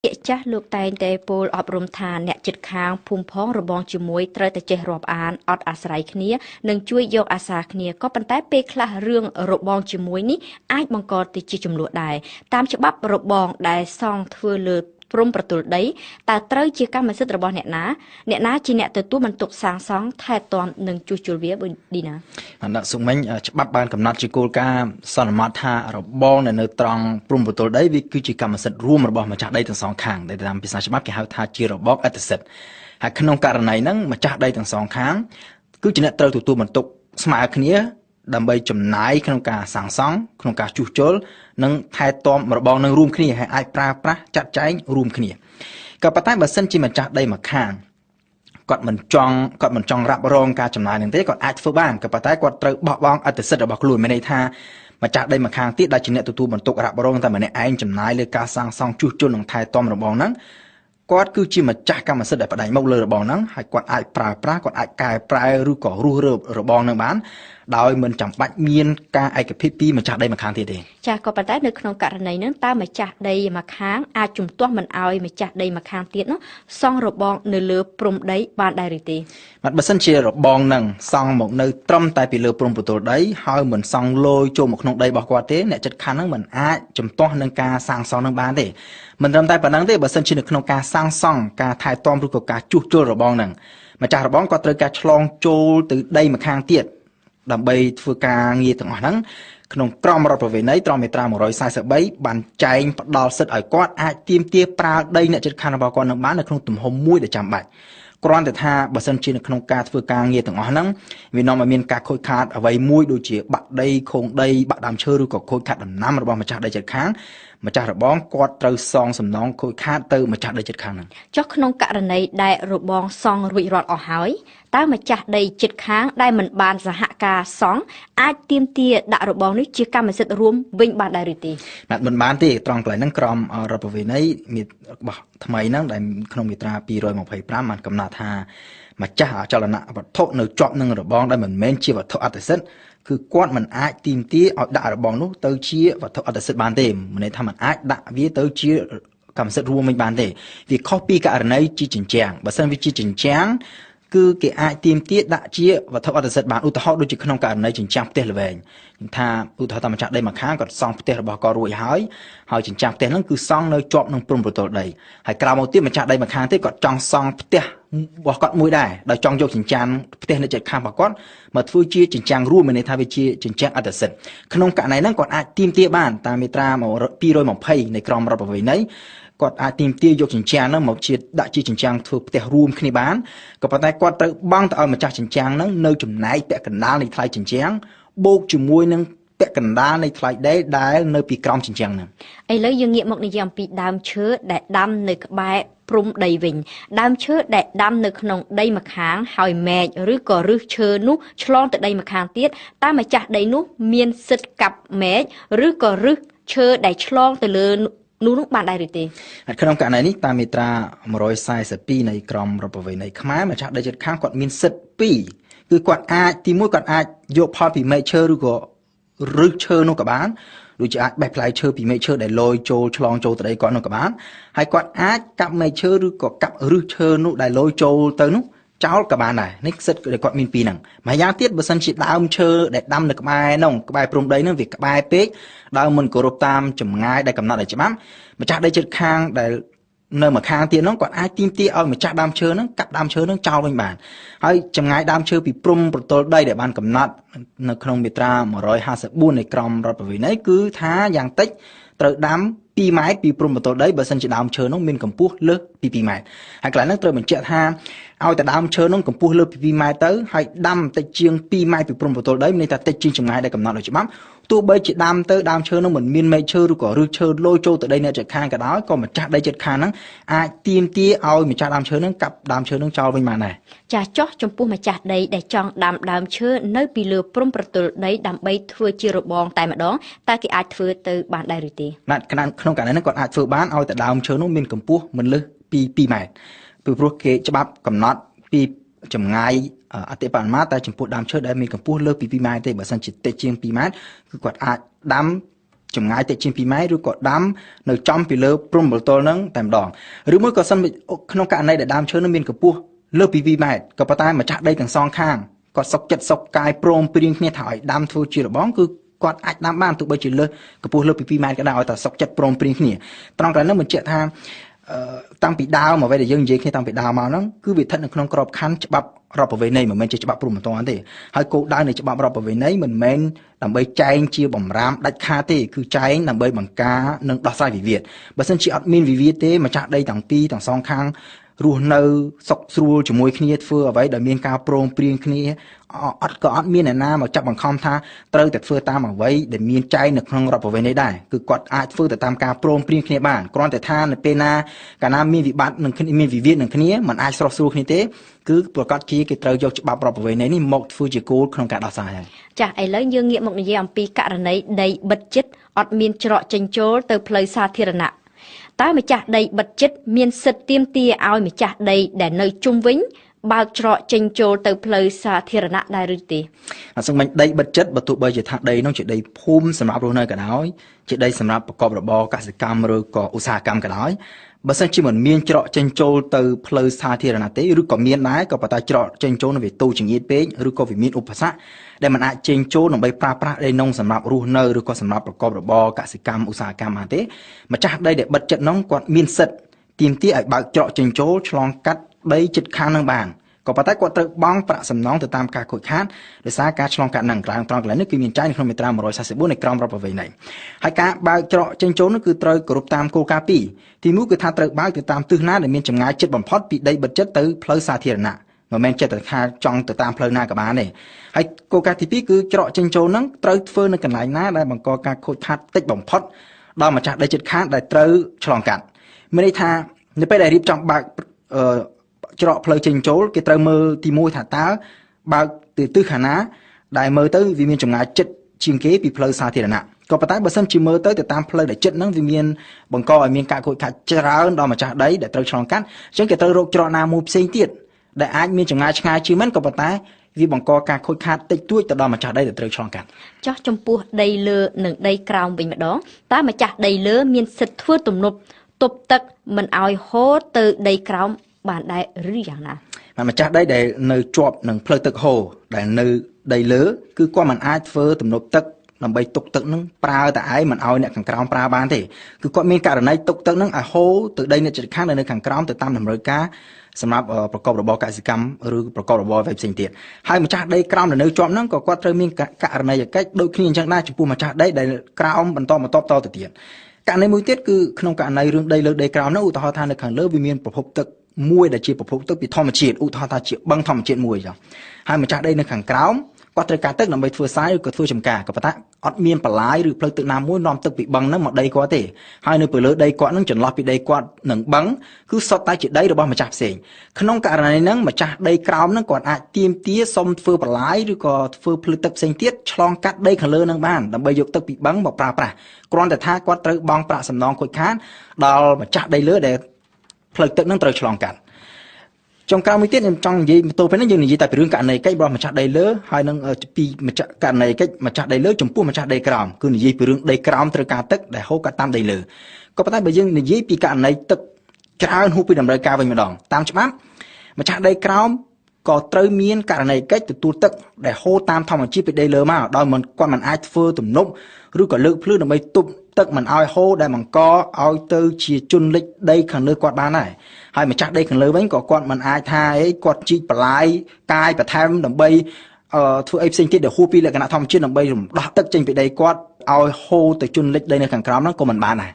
ពាក្យចាស់លោកតែងតែពោលអប់រំថាអ្នកជិតខាងភូមិផងរបងជាមួយត្រូវតែចេះរាប់អានអត់អាស្រ័យគ្នានិងជួយយកអាសាគ្នាក៏ប៉ុន្តែពេលខ្លះរឿងរបងជាមួយនេះអាចបង្កទៅជាចំនួនដែរតាមច្បាប់របងដែលសង់ធ្វើលើព្រំប្រទល់ដីតើត្រូវជាកម្មសិទ្ធិរបស់អ្នកណាជាអ្នកទទួលបន្ទុកសាងសង់ថែទាំនិងជួសជុលវាបើឌីណាអ្នកសុមិញច្បាប់បានកំណត់ជាគោលការណ៍សន្មតថារបងនៅត្រង់ព្រំប្រទល់ដីវាគឺជាកម្មសិទ្ធិរួមរបស់ម្ចាស់ដីទាំងសងខាងដែលតាមភាសាច្បាប់គេហៅថាជារបងអត្តសិទ្ធិហើយក្នុងករណីហ្នឹងម្ចាស់ដីទាំងសងខាងគឺជាអ្នកត្រូវទទួលបន្ទុកស្មើគ្នាដើម្បីចំណាយក្នុងការសាងសង់ក្នុងការជួសជុលនិងថែទាំរបងនឹងរួមគ្នាហើយអាចប្រើប្រាស់ចាត់ចែងរួមគ្នាក៏ប៉ុន្តែបើសិនជាម្ចាស់ដីម្ខាងគាត់មិនចង់រ៉ាប់រងការចំណាយនឹងទេគាត់អាចធ្វើបានក៏ប៉ុន្តែគាត់ត្រូវបោះបង់អត្តសិទ្ធិរបស់ខ្លួនមានន័យថាម្ចាស់ដីម្ខាងទៀតដែលជាអ្នកទទួលបន្ទុករ៉ាប់រងតែម្នាក់ឯងចំណាយលើការសាងសង់ជួសជុលនិងថែទាំរបងហ្នឹងគាត់គឺជាម្ចាស់កម្មសិទ្ធិដែលផ្ដាច់មកលើរបងហ្នឹងហើយគាត់អាចប្រើប្រាស់គាត់អាចកែប្រែឬក៏រុះរើរបងហ្នឹងបានដោយមិនចាំបាច់មានការឯកភាពពីម្ចាស់ដីម្ខាងទៀតទេចាក៏ប៉ុន្តែនៅក្នុងករណីហ្នឹងតើម្ចាស់ដីម្ខាងអាចជំទាស់មិនអោយម្ចាស់ដីម្ខាងទៀតនោះសង់របងនៅលើព្រំដីបានដែរឬទេបាទបើសិនជារបងហ្នឹងសង់មកនៅត្រឹមតែពីលើព្រំប្រទល់ដីហើយមិនសង់លយចូលមកក្នុងដីរបស់គាត់ទេអ្នកចិត្តខាងហ្នឹងមិនអាចជំទាស់នឹងការសាងសង់នឹងបានទេមិនត្រឹមតែប៉ុណ្ណឹងទេបើសិនជានៅក្នុងការសាងសង់ការថែទាំឬក៏ការជួសជុលរបងហ្នឹងម្ចាស់របងក៏ត្រូវការឆ្លងចូលទៅដីម្ខាងទៀតដើម្បីធ្វើការងារទាំងអស់ហ្នឹងក្នុងក្រមរដ្ឋប្រវេណីត្រង់មាត្រា143បានចែងផ្ដល់សិទ្ធិឲ្យគាត់អាចទាមទារប្រើដីអ្នកជិតខាងរបស់គាត់នឹងបាននៅក្នុងទំហំមួយដែលចាំបាច់គ្រាន់តែថាបើសិនជានៅក្នុងការធ្វើការងារទាំងអស់ហ្នឹងវានាំឲ្យមានការខូចខាតអ្វីមួយដូចជាបាក់ដីខូងដីបាក់ដើមឈើឬក៏ខូចខាតដំណាំរបស់ម្ចាស់ដីជិតខាងម្ចាស់របងគាត់ត្រូវសងសំណងខូចខាតទៅម្ចាស់ដីជិតខាងហ្នឹងចុះក្នុងករណីដែលរបងសង់រួចរាល់អស់ហើយតើម្ចាស់ដីជិតខាងដែលមិនបានសហការសង់អាចទាមទារដាក់របងនេះជាកម្មសិទ្ធិរួមវិញបានដែរឬទេបាទមិនបានទេត្រង់កន្លែងហ្នឹងក្រមរដ្ឋប្រវេណីមានរបស់ថ្មីហ្នឹងដែលក្នុងមាត្រា225បានកំណត់ថាម្ចាស់អចលនវត្ថុនៅជាប់នឹងរបងដែលមិនមែនជាវត្ថុអត្តសិទ្ធិគឺគាត់មិនអាចទាមទារឲ្យដាក់របងនោះទៅជាវត្ថុអត្តសិទ្ធិបានទេមិនន័យថាមិនអាចដាក់វាទៅជាកម្មសិទ្ធិរួមវិញបានទេវាខុសពីករណីជាជញ្ជាំងបើសិនវាជាជញ្ជាំងគឺគេអាចទាមទារដាក់ជាវត្ថុអត្តសិទ្ធិបានឧទាហរណ៍ដូចជាក្នុងករណីជញ្ជាំងផ្ទះល្វែងថាឧទាហរណ៍តាមម្ចាស់ដីម្ខាងគាត់សង់ផ្ទះរបស់គាត់រួចហើយជញ្ជាំងផ្ទះហ្នឹងគឺសង់នៅជាប់នឹងព្រំប្រទល់ដីហើយក្រោយមកទៀតម្ចាស់ដីម្ខាងទៀតគាត់ចង់សង់ផ្ទះរបស់គាត់មួយដែរដោយចង់យកជញ្ជាំងផ្ទះនៅជិតខាងរបស់គាត់មកធ្វើជាជញ្ជាំងរួមមានន័យថាវាជាជញ្ជាំងអត្តសិទ្ធិក្នុងករណីហ្នឹងគាត់អាចទាមទារបានតាមមាត្រា220នៃក្រមរដ្ឋប្រវេណីគាត់អាចទាមទារយកជញ្ជាំងហ្នឹងមកជាដាក់ជាជញ្ជាំងធ្វើផ្ទះរួមគ្នាបានក៏ប៉ុន្តែគាត់ត្រូវបង់ទៅឲ្យម្ចាស់ជញ្ជាំងហ្នឹងនៅចំណែកពាក់កណ្ដាលនៃថ្លៃជញ្ជាំងបូកជាមួយនឹងពាក់កណ្ដាលនៃថ្លៃដីដែលនៅពីក្រោមជញ្ជាំងហ្នឹងឥឡូវយើងងាកមកនិយាយអំពីដើមឈើដែលដាំនៅក្បែរព្រំដីវិញដើមឈើដែលដាំនៅក្នុងដីម្ខាងហើយមែកឬក៏ឫសឈើនោះឆ្លងទៅដីម្ខាងទៀតតើម្ចាស់ដីនោះមានសិទ្ធិកាប់មែកឬក៏ឫសឈើដែលឆ្លងទៅលើនោះបានដែរឬទេក្នុងករណីនេះតាមមាត្រា142នៃក្រមរដ្ឋប្រវេណីខ្មែរម្ចាស់ដីជិតខាងគាត់មានសិទ្ធិ2គឺគាត់អាចទី1គាត់អាចយកផលពីមែកឈើឬក៏ឫសឈើនោះក៏បានដូចជាអាចបេះផ្លែឈើពីមែកឈើដែលលយចូលឆ្លងចូលទៅដីគាត់នោះក៏បានហើយគាត់អាចកាប់មែកឈើឬក៏កាប់ឫសឈើនោះដែលលយចូលទៅនោះចោលក៏បានដែរនេះសិទ្ធិដែលគាត់មានពីរហ្នឹងម្យ៉ាងទៀតបើសិនជាដើមឈើដែលដាំនៅក្បែរនោះក្បែរព្រំដីនោះវាក្បែរពេកដើមមិនគោរពតាមចម្ងាយដែលកំណត់ដោយច្បាប់ម្ចាស់ដីជិតខាងដែលនៅម្ខាងទៀតនោះគាត់អាចទាមទារឲ្យម្ចាស់ដើមឈើហ្នឹងកាប់ដើមឈើហ្នឹងចោលវិញបានហើយចម្ងាយដើមឈើពីព្រំប្រទល់ដីដែលបានកំណត់នៅក្នុងមាត្រា154នៃក្រមរដ្ឋប្រវេណីគឺថាយ៉ាងតិចត្រូវដាំ2ម៉ែត្រពីព្រំប្រទល់ដីបើសិនជាដើមឈើនោះមានកម្ពស់លើសពី2ម៉ែត្រហើយកន្លែងហ្នឹងត្រូវបញ្ជាក់ថាឲ្យតែដើមឈើនោះកម្ពស់លើសពី2ម៉ែត្រទៅហើយដាំតិចជាង2ម៉ែត្រពីព្រំប្រទល់ដីមានន័យថាតិចជាងចម្ងាយដែលកំណត់ដោយច្បាប់ទោះបីជាដាំទៅដើមឈើនោះមិនមានមែកឈើឬក៏ឫសឈើលយចូលទៅដីអ្នកជិតខាងក៏ដោយក៏ម្ចាស់ដីជិតខាងហ្នឹងអាចទាមទារឲ្យម្ចាស់ដើមឈើហ្នឹងកាប់ដើមឈើហ្នឹងចោលវិញបានដែរចាចោះចំពោះម្ចាស់ដីដែលចង់ដាំដើមឈើនៅពីលើព្រំប្រទល់ដីដើម្បីធ្វើជារបងតែម្ដងតើគេអាចធ្វើទៅបានដែរឬទេបាទក្នុងករណីហ្នឹងគាត់អាចធ្វើបានឲ្យតែដើមឈើនោះមានកម្ពស់មិនលើសពី2ម៉ែត្រពីព្រោះគេច្បាប់កំណត់ពីចម្ងាយអតិបរមាតែចំពោះដើមឈើដែលមានកម្ពស់លើសពី2ម៉ែត្រទេបើសិនជាតិចជាង2ម៉ែត្រគឺគាត់អាចដាំ ចម្ងាយតិចជាង2ម៉ែត្រឬក៏ដាំនៅចំពីលើព្រំបលទល់ហ្នឹងតែម្ដងឬមួយក៏សិនក្នុងករណីដែលដើមឈើនឹងមានកម្ពស់លើសពី2ម៉ែត្រក៏ប៉ុន្តែម្ចាស់ដីទាំងសងខាងគាត់សុកចិត្តសុកកាយព្រមព្រៀងគ្នាថាឲ្យដាំធ្វើជារបងគឺគាត់អាចដាំបានទោះបីជាលើសកម្ពស់លើសពី2ម៉ែត្រក៏ដោយឲ្យតែសុកចិត្តព្រមព្រៀងគ្នាត្រង់កន្លែងហ្នឹងបញ្ជាក់ថាតាំងពីដើមអ្វីដែលយើងនិយាយគ្នាតាំងពីដើមមកហ្នឹងគឺវាស្ថិតនៅក្នុងក្របខ័ណ្ឌច្បាប់រដ្ឋប្រវេណីមិនមែនជាច្បាប់ព្រំប្រទានទេហើយគោលដៅនៃច្បាប់រដ្ឋប្រវេណីមិនមែនដើម្បីចែងជាបំរាមដាច់ខាតទេគឺចែងដើម្បីបង្ការនិងដោះស្រាយវិវាទបើសិនជាអត់មានវិវាទទេម្ចាស់ដីទាំងពីរទាំងសងខាងរស់នៅសុខស្រួលជាមួយគ្នាធ្វើអ្វីដែលមានការព្រមព្រៀងគ្នាអត់មានអ្នកណាមកចាប់បង្ខំថាត្រូវតែធ្វើតាមអ្វីដែលមានចែងនៅក្នុងរដ្ឋប្រវេណីដែរគឺគាត់អាចធ្វើទៅតាមការព្រមព្រៀងគ្នាបានគ្រាន់តែថានៅពេលណាកាលណាមានវិបត្តិនឹងមានវិវាទនឹងគ្នាมันអាចស្រោះស្រួលគ្នាទេគឺប្រកាសជាគេត្រូវយកច្បាប់រដ្ឋប្រវេណីនេះមកធ្វើជាគោលក្នុងការដោះស្រាយហើយចាឥឡូវយើងងាកមកនិយាយអំពីករណីដីបិទជិតអត់មានច្រកចេញចូលទៅផ្លូវសាធារណៈតើម្ចាស់ដីបិទជិតមានសិទ្ធិទាមទារឲ្យម្ចាស់ដីដែលនៅជុំវិញបើកច្រកចេញចូលទៅផ្លូវសាធារណៈដែរឬទេអាសឹងមិញដីបិទជិតបើទោះបីជាថាដីនោះជាដីភូមិសម្រាប់រស់នៅក៏ដោយជាដីសម្រាប់ប្រកបរបរកសិកម្មឬក៏ឧស្សាហកម្មក៏ដោយបើសិនជាមិនមានច្រកចេញចូលទៅផ្លូវសាធារណៈទេឬក៏មានដែរក៏ប៉ុន្តែច្រកចេញចូលនៅវាទូចង្អៀតពេកឬក៏វាមានឧបសគ្គដែលมันអាចចេញចូលដើម្បីប្រើប្រាស់ដីនោះសម្រាប់រស់នៅឬក៏សម្រាប់ប្រកបរបរកសិកម្មឧស្សាហកម្មបានទេម្ចាស់ដីដែលបិទជិតនោះគាត់មានសិទ្ធិទាមទារឲ្យបើកច្រកចេញចូលឆ្លងកាត់ដីជិតខាងនឹងបានក៏ប៉ុន្តែគាត់ត្រូវបង់ប្រាក់សំណងទៅតាមការខូចខាតដោយសារការឆ្លងកាត់នឹងត្រង់កន្លែងនេះគឺមានចែងនៅក្នុងមាត្រា144នៃក្រមរដ្ឋប្រវេណីហើយការបើកច្រកចេញចូលនោះគឺត្រូវគោរពតាមគោលការណ៍2ទី1គឺថាត្រូវបើកទៅតាមទិសណាដែលមានចម្ងាយជិតបំផុតពីដីបិទជិតទៅផ្លូវសាធារណៈមិនមែនចិត្តថាចង់ទៅតាមផ្លូវណាក៏បានទេហើយគោលការណ៍ទី2គឺច្រកចេញចូលហ្នឹងត្រូវធ្វើនៅកន្លែងណាដែលបង្កការខូចខាតតិចបំផុតដល់ម្ចាស់ដីជិតខាងដែលត្រូវឆ្លងកាត់មានន័យថានៅពេលដែលរៀបចំបើកច្រកផ្លូវចេញចូលគេត្រូវមើលទី1ថាតើបើកទៅទិសខាងណាដែលមើលទៅវាមានចម្ងាយជិតជាងគេពីផ្លូវសាធារណៈក៏ប៉ុន្តែបើសិនជាមើលទៅតាមផ្លូវដែលជិតហ្នឹងវាមានបង្កឲ្យមានការខូចខាតច្រើនដល់ម្ចាស់ដីដែលត្រូវឆ្លងកាត់អញ្ចឹងគេត្រូវរកច្រកណាមួយផ្សេងទៀតដែលអាចមានចម្ងាយឆ្ងាយជាងមិនក៏ប៉ុន្តែវាបង្កការខូចខាតតិចតួចទៅដល់ម្ចាស់ដីដែលត្រូវឆ្លងកាត់ចោះចំពោះដីលើនិងដីក្រោមវិញម្ដងតើម្ចាស់ដីលើមានសិទ្ធិធ្វើទំនប់ទប់ទឹកមិនឲ្យហូរទៅដីក្រោមបានដែរឬយ៉ាងណាម្ចាស់ដីដែលនៅជាប់នឹងផ្លូវទឹកហូរដែលនៅដីលើគឺគាត់មិនអាចធ្វើទំនប់ទឹកដើម្បីទុកទឹកនឹងប្រើតែឯងមិនឲ្យអ្នកខាងក្រោមប្រើបានទេគឺគាត់មានករណីទុកទឹកនឹងឲ្យហូរទៅដីអ្នកជិតខាងនៅខាងក្រោមទៅតាមតម្រូវការសម្រាប់ប្រកបរបរកសិកម្មឬប្រកបរបរផ្សេងទៀតហើយម្ចាស់ដីក្រោមដែលនៅជាប់ហ្នឹងក៏គាត់ត្រូវមានករណីកិច្ចដូចគ្នាអញ្ចឹងដែរចំពោះម្ចាស់ដីដែលក្រោមបន្តតទៅទៀតករណីមួយទៀតគឺក្នុងករណីរឿងដីលើដីក្រោមនោះឧទាហរណ៍ថានៅខាងលើវាមានប្រភពទឹកមួយដែលជាប្រភពទឹកពីធម្មជាតិឧទាហរណ៍ថាជាបឹងធម្មជាតិមួយចឹងហើយម្ចាស់ដីនៅខាងក្រោមគាត់ត្រូវការទឹកដើម្បីធ្វើស្រែឬក៏ធ្វើចម្ការក៏ប៉ុន្តែអត់មានបន្លាយឬផ្លូវទឹកណាមួយនាំទឹកពីបឹងហ្នឹងមកដីគាត់ទេហើយនៅពីលើដីគាត់ហ្នឹងចន្លោះពីដីគាត់នឹងបឹងគឺសុទ្ធតែជាដីរបស់ម្ចាស់ផ្សេងក្នុងករណីហ្នឹងម្ចាស់ដីក្រោមហ្នឹងគាត់អាចទាមទារសុំធ្វើបន្លាយឬក៏ធ្វើផ្លូវទឹកផ្សេងទៀតឆ្លងកាត់ដីខាងលើហ្នឹងបានដើម្បីយកទឹកពីបឹងមកប្រើប្រាស់គ្រាន់តែថាគាត់ត្រូវបង់ប្រាក់សំណងខូចខាតដល់ម្ចាស់ដីលើដែលផ្លូវទឹកហ្នឹងត្រូវឆ្លងកាត់ចុងក្រោយមួយទៀតខ្ញុំចង់និយាយបន្ទោពេលនេះយើងនិយាយតែពីរឿងករណីកិច្ចរបស់ម្ចាស់ដីលើហើយនឹងពីម្ចាស់ករណីកិច្ចម្ចាស់ដីលើចំពោះម្ចាស់ដីក្រោមគឺនិយាយពីរឿងដីក្រោមត្រូវការទឹកដែលហូរកាត់តាមដីលើក៏ប៉ុន្តែបើយើងនិយាយពីករណីទឹកច្រើនហួសពីតម្រូវការវិញម្ដងតាមច្បាប់ម្ចាស់ដីក្រោមក៏ត្រូវមានករណីកិច្ចទទួលទឹកដែលហូរតាមធម្មជាតិពីដីលើមកដោយគាត់មិនអាចធ្វើទំនប់ឬក៏លើកភ្លឺដើម្បីទប់ទឹកមិនឲ្យហូរដែលបង្កឲ្យទៅជាជន់លិចដីខាងលើគាត់បានដែរហើយម្ចាស់ដីខាងលើវិញក៏គាត់មិនអាចថាគាត់ជីកបន្លាយកាយបន្ថែមដើម្បីធ្វើអីផ្សេងទៀតដែលហួសពីលក្ខណៈធម្មជាតិដើម្បីរំដោះទឹកចេញពីដីគាត់ឲ្យហូរទៅជន់លិចដីនៅខាងក្រោមហ្នឹងក៏មិនបានដែរ